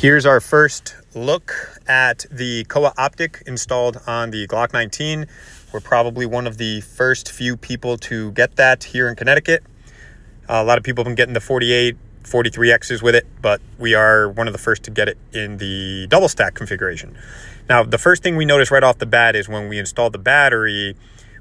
Here's our first look at the COA Optic installed on the Glock 19. We're probably one of the first few people to get that here in Connecticut. A lot of people have been getting the 48, 43Xs with it, but we are one of the first to get it in the double stack configuration. Now, the first thing we noticed right off the bat is when we installed the battery,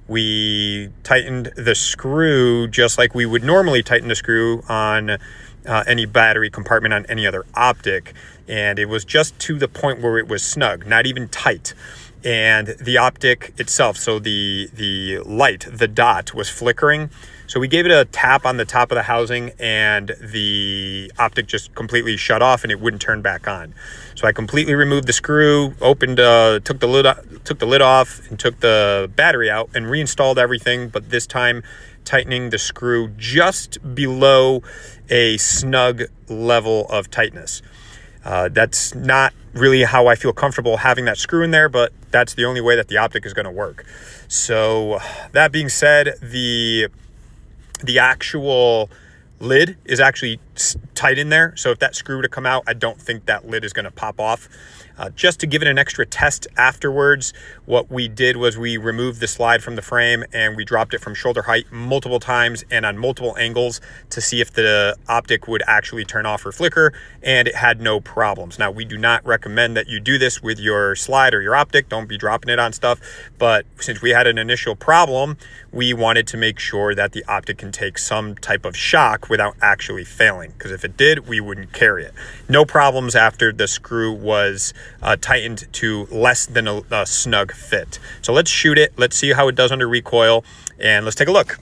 we tightened the screw just like we would normally tighten the screw on any battery compartment on any other optic, and it was just to the point where it was snug, not even tight. And the optic itself, so the light, the dot, was flickering. So we gave it a tap on the top of the housing, and the optic just completely shut off, and it wouldn't turn back on. So I completely removed the screw, took the lid off, and took the battery out, and reinstalled everything. But this time, tightening the screw just below a snug level of tightness. That's not really how I feel comfortable having that screw in there, but that's the only way that the optic is going to work. So that being said, the actual lid is actually tight in there. So if that screw were to come out, I don't think that lid is going to pop off. Just to give it an extra test afterwards, what we did was we removed the slide from the frame and we dropped it from shoulder height multiple times and on multiple angles to see if the optic would actually turn off or flicker, and it had no problems. Now, we do not recommend that you do this with your slide or your optic. Don't be dropping it on stuff. But since we had an initial problem, we wanted to make sure that the optic can take some type of shock without actually failing, because if it did, we wouldn't carry it. No problems after the screw was tightened to less than a snug fit. So let's shoot it. Let's see how it does under recoil, and let's take a look.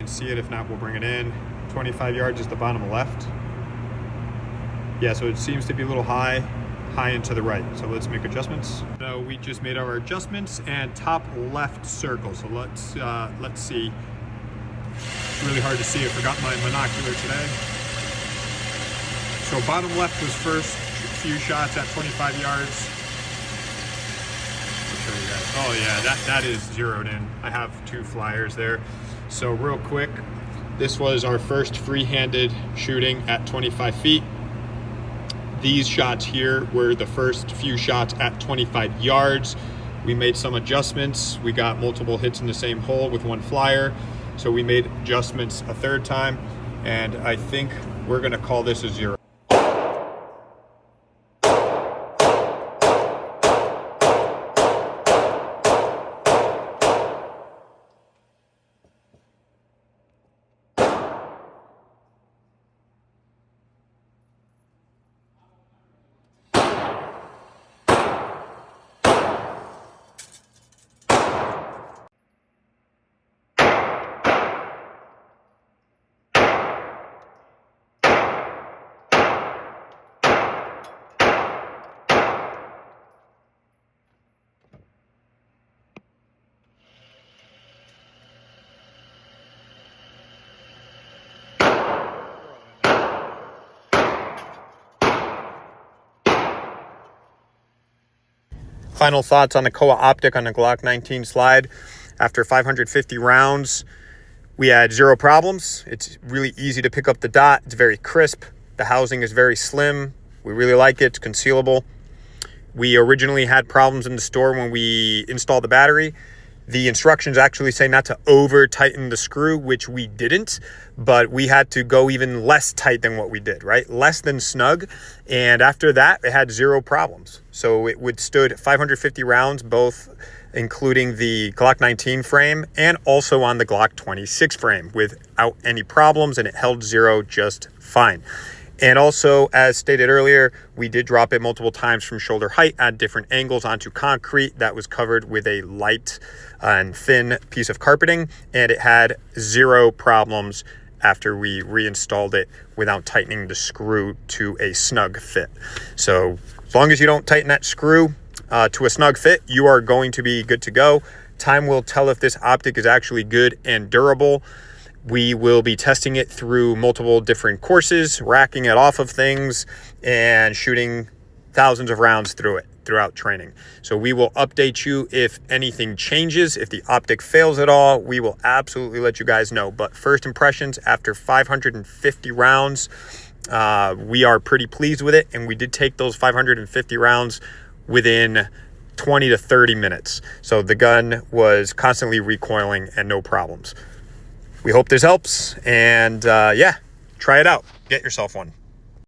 See it. If not, we'll bring it in. 25 yards is the bottom left. Yeah, so it seems to be a little high and to the right. So let's make adjustments. So we just made our adjustments, and top left circle. So let's see. It's really hard to see. I forgot my monocular today. So bottom left was first few shots at 25 yards. I'll show you guys. Oh yeah, that is zeroed in. I have two flyers there. So real quick, this was our first free-handed shooting at 25 feet. These shots here were the first few shots at 25 yards. We made some adjustments. We got multiple hits in the same hole with one flyer. So we made adjustments a third time, and I think we're gonna call this a zero. Final thoughts on the COA Optic on the Glock 19 slide. After 550 rounds, we had zero problems. It's really easy to pick up the dot. It's very crisp. The housing is very slim. We really like it. It's concealable. We originally had problems in the store when we installed the battery. The instructions actually say not to over tighten the screw, which we didn't, but we had to go even less tight than what we did, right? Less than snug. And after that, it had zero problems. So it withstood 550 rounds, both including the Glock 19 frame and also on the Glock 26 frame without any problems, and it held zero just fine. And also, as stated earlier, we did drop it multiple times from shoulder height at different angles onto concrete that was covered with a light and thin piece of carpeting, and it had zero problems after we reinstalled it without tightening the screw to a snug fit. So as long as you don't tighten that screw, to a snug fit, you are going to be good to go. Time will tell if this optic is actually good and durable. We will be testing it through multiple different courses, racking it off of things, and shooting thousands of rounds through it throughout training. So we will update you if anything changes. If the optic fails at all, we will absolutely let you guys know. But first impressions after 550 rounds, we are pretty pleased with it. And we did take those 550 rounds within 20 to 30 minutes. So the gun was constantly recoiling and no problems. We hope this helps. And yeah, try it out. Get yourself one.